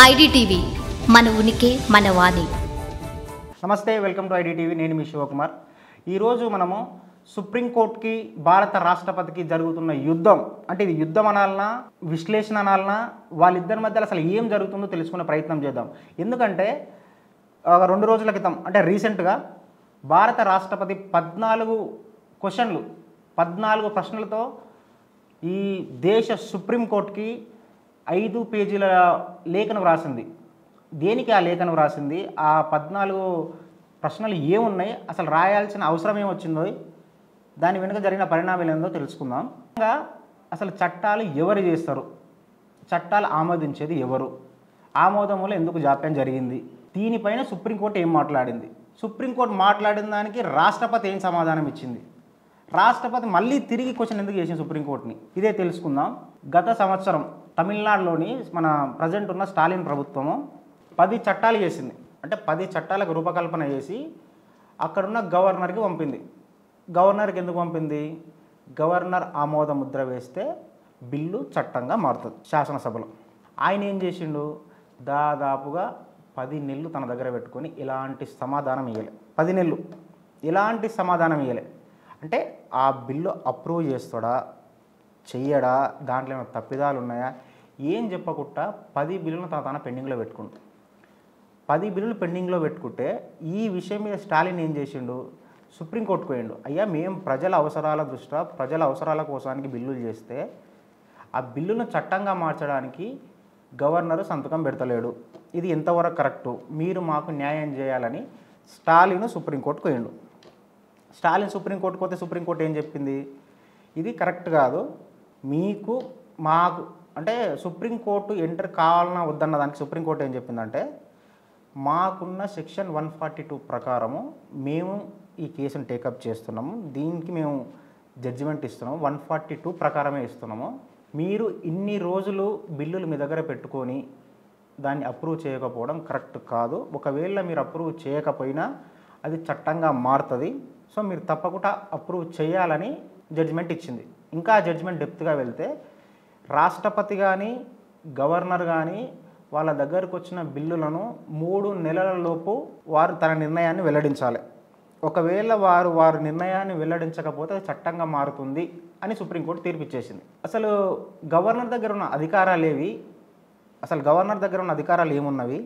IDTV మన ఉనికి మన వాణి. నమస్తే, వెల్కమ్ టు ఐడిటీవీ. నేను మీ శివకుమార్. ఈరోజు మనము సుప్రీంకోర్టుకి భారత రాష్ట్రపతికి జరుగుతున్న యుద్ధం, అంటే ఇది యుద్ధం అనాలనా విశ్లేషణ అనాలనా, వాళ్ళిద్దరి మధ్యలో అసలు ఏం జరుగుతుందో తెలుసుకునే ప్రయత్నం చేద్దాం. ఎందుకంటే 2 రోజుల క్రితం, అంటే రీసెంట్గా భారత రాష్ట్రపతి 14 ప్రశ్నలతో ఈ దేశ సుప్రీంకోర్టుకి 5 పేజీల లేఖను వ్రాసింది. దేనికి ఆ లేఖను వ్రాసింది, ఆ 14 ప్రశ్నలు ఏమున్నాయి, అసలు రాయాల్సిన అవసరం ఏమొచ్చిందో, దాని వెనుక జరిగిన పరిణామాలు ఏందో తెలుసుకుందాం. అసలు చట్టాలు ఎవరు చేస్తారు, చట్టాలు ఆమోదించేది ఎవరు, ఆమోదం వల్ల ఎందుకు జాప్యం జరిగింది, దీనిపైన సుప్రీంకోర్టు ఏం మాట్లాడింది, సుప్రీంకోర్టు మాట్లాడిన దానికి రాష్ట్రపతి ఏం సమాధానం ఇచ్చింది, రాష్ట్రపతి మళ్ళీ తిరిగి క్వశ్చన్ ఎందుకు చేసింది సుప్రీంకోర్టుని, ఇదే తెలుసుకుందాం. గత సంవత్సరం తమిళనాడులోని మన ప్రజెంట్ ఉన్న స్టాలిన్ ప్రభుత్వము 10 చట్టాలు చేసింది. అంటే 10 చట్టాలకు రూపకల్పన చేసి అక్కడున్న గవర్నర్కి పంపింది. గవర్నర్కి ఎందుకు పంపింది, గవర్నర్ ఆమోద ముద్ర వేస్తే బిల్లు చట్టంగా మారుతుంది శాసనసభలో. ఆయన ఏం చేసిండు, దాదాపుగా 10 నెలలు తన దగ్గర పెట్టుకొని ఎలాంటి సమాధానం ఇవ్వలే. 10 నెలలు ఎలాంటి సమాధానం ఇవ్వలే. అంటే ఆ బిల్లు అప్రూవ్ చేస్తాడా చెయ్యడా, దాంట్లో ఏమైనా తప్పిదాలు ఉన్నాయా, ఏం చెప్పకుండా 10 బిల్లులను తన పెండింగ్లో పెట్టుకుంటు. 10 బిల్లులు పెండింగ్లో పెట్టుకుంటే ఈ విషయం మీద స్టాలిన్ ఏం చేసిండు, సుప్రీంకోర్టుకు పోయిండు. అయ్యా, మేము ప్రజల అవసరాల దృష్ట్యా ప్రజల అవసరాల కోసానికి బిల్లులు చేస్తే ఆ బిల్లును చట్టంగా మార్చడానికి గవర్నరు సంతకం పెడతలేడు, ఇది ఎంతవరకు కరెక్టు, మీరు మాకు న్యాయం చేయాలని స్టాలిన్ సుప్రీంకోర్టుకు పోయిండు. స్టాలిన్ సుప్రీంకోర్టుకు పోతే సుప్రీంకోర్టు ఏం చెప్పింది, ఇది కరెక్ట్ కాదు, మీకు మాకు అంటే సుప్రీంకోర్టు ఎంటర్ కావాలన్నా వద్దన్న దానికి సుప్రీంకోర్టు ఏం చెప్పిందంటే, మాకున్న సెక్షన్ 142 ప్రకారము మేము ఈ కేసును టేకప్ చేస్తున్నాము, దీనికి మేము జడ్జిమెంట్ ఇస్తున్నాము, 142 ప్రకారమే ఇస్తున్నాము, మీరు ఇన్ని రోజులు బిల్లులు మీ దగ్గర పెట్టుకొని దాన్ని అప్రూవ్ చేయకపోవడం కరెక్ట్ కాదు, ఒకవేళ మీరు అప్రూవ్ చేయకపోయినా అది చట్టంగా మారుతుంది, సో మీరు తప్పకుండా అప్రూవ్ చేయాలని జడ్జిమెంట్ ఇచ్చింది. ఇంకా జడ్జిమెంట్ డెప్త్గా వెళ్తే రాష్ట్రపతి కానీ గవర్నర్ కానీ వాళ్ళ దగ్గరకు వచ్చిన బిల్లులను 3 నెలల లోపు వారు తన నిర్ణయాన్ని వెల్లడించాలి. ఒకవేళ వారు నిర్ణయాన్ని వెల్లడించకపోతే అది చట్టంగా మారుతుంది అని సుప్రీంకోర్టు తీర్పిచ్చేసింది. అసలు గవర్నర్ దగ్గర ఉన్న అధికారాలు ఏవి, అసలు గవర్నర్ దగ్గర ఉన్న అధికారాలు ఏమున్నవి,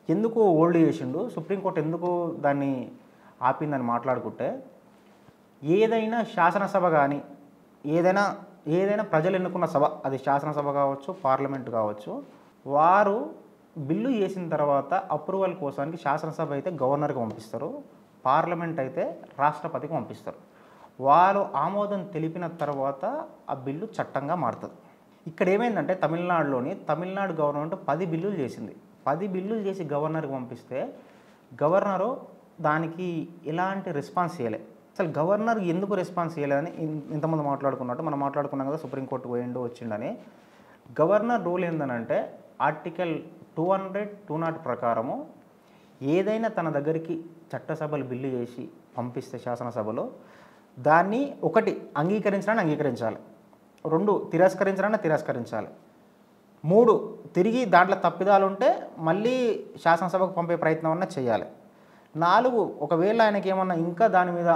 ఎందుకు హోల్డ్ చేసిండు, సుప్రీంకోర్టు ఎందుకు దాన్ని ఆపిందని మాట్లాడుకుంటే, ఏదైనా శాసనసభ కానీ ఏదైనా ప్రజలు ఎన్నుకున్న సభ, అది శాసనసభ కావచ్చు పార్లమెంట్ కావచ్చు, వారు బిల్లు చేసిన తర్వాత అప్రూవల్ కోసానికి శాసనసభ అయితే గవర్నర్కి పంపిస్తారు, పార్లమెంట్ అయితే రాష్ట్రపతికి పంపిస్తారు. వారు ఆమోదం తెలిపిన తర్వాత ఆ బిల్లు చట్టంగా మారుతుంది. ఇక్కడ ఏమైందంటే తమిళనాడు గవర్నమెంట్ 10 బిల్లులు చేసింది. 10 బిల్లులు చేసి గవర్నర్కి పంపిస్తే గవర్నరు దానికి ఎలాంటి రెస్పాన్స్ చేయలే. అసలు గవర్నర్ ఎందుకు రెస్పాన్స్ చేయలేదని ఇంతమంది మాట్లాడుకున్నట్టు మనం మాట్లాడుకున్నాం కదా, సుప్రీంకోర్టు పోయిండు వచ్చిండని. గవర్నర్ రూల్ ఏందనంటే ఆర్టికల్ 200 ప్రకారము ఏదైనా తన దగ్గరికి చట్టసభలు బిల్లు చేసి పంపిస్తే శాసనసభలో దాన్ని 1 అంగీకరించాలని అంగీకరించాలి, 2 తిరస్కరించాలని తిరస్కరించాలి, 3 తిరిగి దాంట్లో తప్పిదాలు ఉంటే మళ్ళీ శాసనసభకు పంపే ప్రయత్నం అన్నా చేయాలి, 4 ఒకవేళ ఆయనకి ఏమన్నా ఇంకా దాని మీద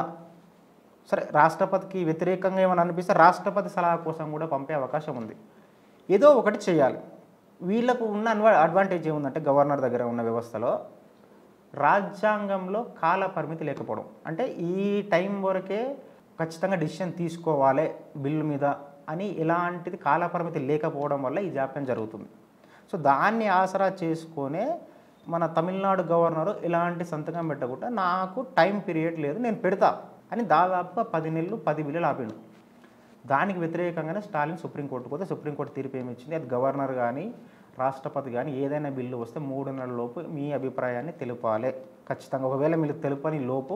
సరే రాష్ట్రపతికి వ్యతిరేకంగా ఏమైనా అనిపిస్తే రాష్ట్రపతి సలహా కోసం కూడా పంపే అవకాశం ఉంది. ఏదో ఒకటి చేయాలి. వీళ్ళకు ఉన్న అడ్వాంటేజ్ ఏముందంటే గవర్నర్ దగ్గర ఉన్న వ్యవస్థలో రాజ్యాంగంలో కాల పరిమితి లేకపోవడం. అంటే ఈ టైం వరకే ఖచ్చితంగా డిసిషన్ తీసుకోవాలి బిల్లు మీద అని ఎలాంటిది కాల పరిమితి లేకపోవడం వల్ల ఈ జాప్యం జరుగుతుంది. సో దాన్ని ఆసరా చేసుకొనే మన తమిళనాడు గవర్నరు ఎలాంటి సంతకం పెట్టకుండా నాకు టైం పీరియడ్ లేదు నేను పెడతా అని దాదాపుగా 10 నెలలు 10 బిల్లులు ఆపిండు. దానికి వ్యతిరేకంగానే స్టాలిన్ సుప్రీంకోర్టుకు పోతే సుప్రీంకోర్టు తీర్పు ఏమి ఇచ్చింది, అది గవర్నర్ కానీ రాష్ట్రపతి కానీ ఏదైనా బిల్లు వస్తే 3 నెలల లోపు మీ అభిప్రాయాన్ని తెలుపాలి ఖచ్చితంగా, ఒకవేళ మీరు తెలుపని లోపు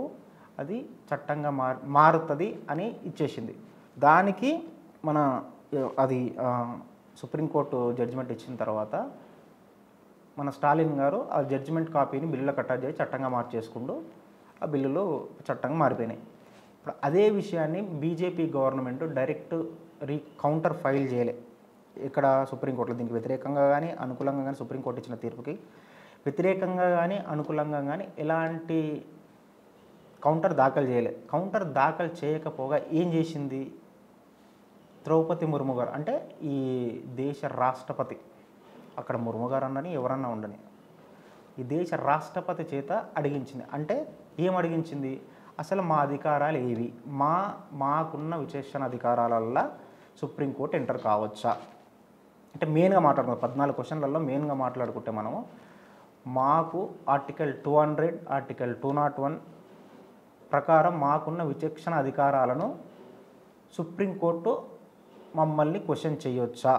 అది చట్టంగా మారుతుంది అని ఇచ్చేసింది. దానికి అది సుప్రీంకోర్టు జడ్జిమెంట్ ఇచ్చిన తర్వాత మన స్టాలిన్ గారు ఆ జడ్జిమెంట్ కాపీని బిల్లులో అటాచ్ చేసి చట్టంగా మార్చేసుకుంటూ ఆ బిల్లులు చట్టంగా మారిపోయినాయి. ఇప్పుడు అదే విషయాన్ని BJP government direct counter file చేయలే. ఇక్కడ సుప్రీంకోర్టులో దీనికి వ్యతిరేకంగా కానీ అనుకూలంగా కానీ సుప్రీంకోర్టు ఇచ్చిన తీర్పుకి వ్యతిరేకంగా కానీ అనుకూలంగా కానీ ఎలాంటి కౌంటర్ దాఖలు చేయలేదు. కౌంటర్ దాఖలు చేయకపోగా ఏం చేసింది ద్రౌపది ముర్ము గారు, అంటే ఈ దేశ రాష్ట్రపతి, అక్కడ ముర్ము గారు అన్నని ఎవరన్నా ఉండని, ఈ దేశ రాష్ట్రపతి చేత అడిగించింది. అంటే ఏం అడిగించింది, అసలు మా అధికారాలు ఏవి, మాకున్న విచక్షణ అధికారాలల్లో సుప్రీంకోర్టు ఎంటర్ కావచ్చా, అంటే మెయిన్గా మాట్లాడుకుంటాం 14 క్వశ్చన్లలో మెయిన్గా మాట్లాడుకుంటే మనము మాకు ఆర్టికల్ 200 ఆర్టికల్ 201 ప్రకారం మాకున్న విచక్షణ అధికారాలను సుప్రీంకోర్టు మమ్మల్ని క్వశ్చన్ చేయొచ్చా,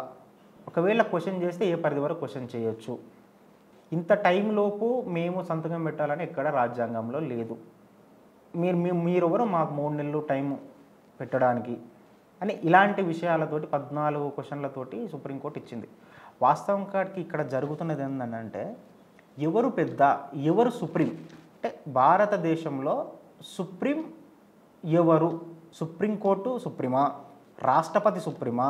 ఒకవేళ క్వశ్చన్ చేస్తే ఏ పరిధి వరకు క్వశ్చన్ చేయొచ్చు, ఇంత టైంలోపు మేము సంతకం పెట్టాలని ఎక్కడ రాజ్యాంగంలో లేదు, మీరెవరు మాకు 3 నెలలు టైం పెట్టడానికి అని ఇలాంటి విషయాలతోటి 14 క్వశ్చన్లతోటి సుప్రీంకోర్టు ఇచ్చింది. వాస్తవం కాడికి ఇక్కడ జరుగుతున్నది ఏంటంటే ఎవరు పెద్ద ఎవరు సుప్రీం, అంటే భారతదేశంలో సుప్రీం ఎవరు, సుప్రీంకోర్టు సుప్రీమా, రాష్ట్రపతి సుప్రీమా,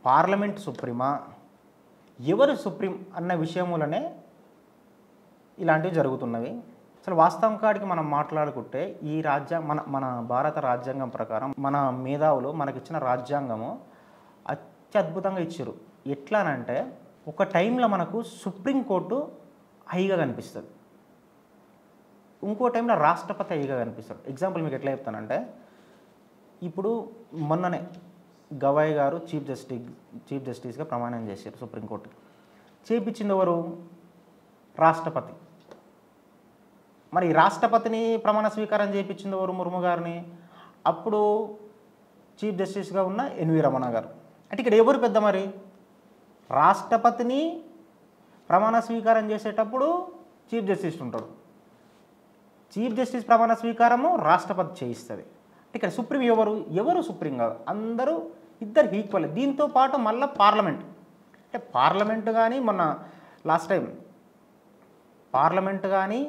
పార్లమెంట్ సుప్రీమా, ఎవరు సుప్రీం అన్న విషయములనే ఇలాంటివి జరుగుతున్నవి. అసలు వాస్తవం కాడికి మనం మాట్లాడుకుంటే ఈ మన భారత రాజ్యాంగం ప్రకారం మన మేధావులు మనకిచ్చిన రాజ్యాంగము అత్యద్భుతంగా ఇచ్చారు. ఎట్లానంటే ఒక టైంలో మనకు సుప్రీంకోర్టు హైగా కనిపిస్తుంది, ఇంకో టైంలో రాష్ట్రపతి హైగా కనిపిస్తాడు. ఎగ్జాంపుల్ మీకు ఎట్లా చెప్తానంటే, ఇప్పుడు మొన్ననే గవాయ్ గారు చీఫ్ జస్టిస్గా ప్రమాణం చేశారు సుప్రీంకోర్టుకి. చేపించింది ఎవరు, రాష్ట్రపతి. మరి రాష్ట్రపతిని ప్రమాణ స్వీకారం చేయించింది ఎవరు, ముర్ము గారిని. అప్పుడు చీఫ్ జస్టిస్గా ఉన్న ఎన్వి రమణ గారు. అంటే ఇక్కడ ఎవరు పెద్ద, మరి రాష్ట్రపతిని ప్రమాణ స్వీకారం చేసేటప్పుడు చీఫ్ జస్టిస్ ఉంటాడు, చీఫ్ జస్టిస్ ప్రమాణ స్వీకారము రాష్ట్రపతి చేయిస్తుంది. అంటే ఇక్కడ సుప్రీం ఎవరు సుప్రీం కాదు, అందరూ ఇద్దరు ఈక్వల్. దీంతో పాటు మళ్ళీ పార్లమెంట్, అంటే పార్లమెంటు కానీ మొన్న లాస్ట్ టైం పార్లమెంట్ కానీ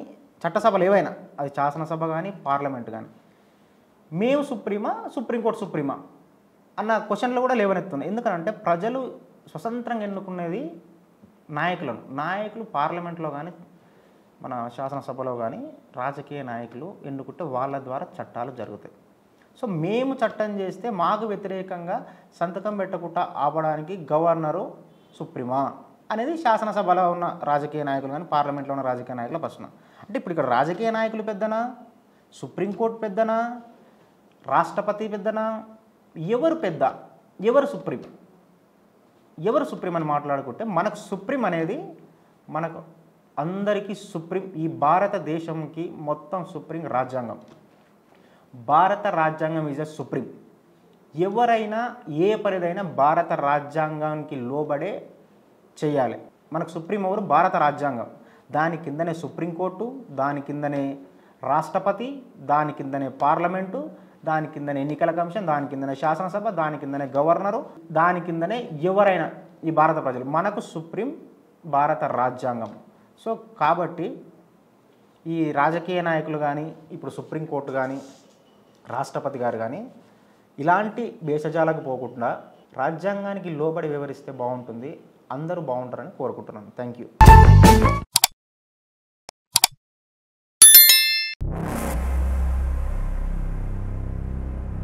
చట్టసభలు ఏవైనా, అది శాసనసభ కానీ పార్లమెంట్ కానీ, మేము సుప్రీమా సుప్రీంకోర్టు సుప్రీమా అన్న క్వశ్చన్లు కూడా లేవనెత్తున్నాయి. ఎందుకంటే ప్రజలు స్వతంత్రంగా ఎన్నుకునేది నాయకులు పార్లమెంట్లో కానీ మన శాసనసభలో కానీ రాజకీయ నాయకులు ఎన్నుకుంటే వాళ్ళ ద్వారా చట్టాలు జరుగుతాయి. సో మేము చట్టం చేస్తే మాకు వ్యతిరేకంగా సంతకం పెట్టకుండా ఆపడానికి గవర్నరు సుప్రీమా అనేది శాసనసభలో ఉన్న రాజకీయ నాయకులు కానీ పార్లమెంట్లో ఉన్న రాజకీయ నాయకుల ప్రశ్న. అంటే ఇప్పుడు ఇక్కడ రాజకీయ నాయకులు పెద్దనా, సుప్రీంకోర్టు పెద్దనా, రాష్ట్రపతి పెద్దనా, ఎవరు పెద్ద ఎవరు సుప్రీం అని మాట్లాడుకుంటే మనకు సుప్రీం అనేది మనకు అందరికీ సుప్రీం. ఈ భారతదేశంకి మొత్తం సుప్రీం రాజ్యాంగం. భారత రాజ్యాంగం ఈజ్ ఎ సుప్రీం. ఎవరైనా ఏ పరిదైనా భారత రాజ్యాంగానికి లోబడే చేయాలి. మనకు సుప్రీం ఎవరు, భారత రాజ్యాంగం. దాని కిందనే సుప్రీంకోర్టు, దాని కిందనే రాష్ట్రపతి, దాని కిందనే పార్లమెంటు, దాని కిందనే ఎన్నికల కమిషన్, దాని కిందనే శాసనసభ, దాని కిందనే గవర్నరు, దాని కిందనే ఎవరైనా ఈ భారత ప్రజలు. మనకు సుప్రీం భారత రాజ్యాంగం. సో కాబట్టి ఈ రాజకీయ నాయకులు కానీ, ఇప్పుడు సుప్రీంకోర్టు కానీ, రాష్ట్రపతి గారు కానీ ఇలాంటి భేషజాలకు పోకుండా రాజ్యాంగానికి లోబడి వివరిస్తే బాగుంటుంది, అందరూ బాగుంటారని కోరుకుంటున్నాను. Thank you.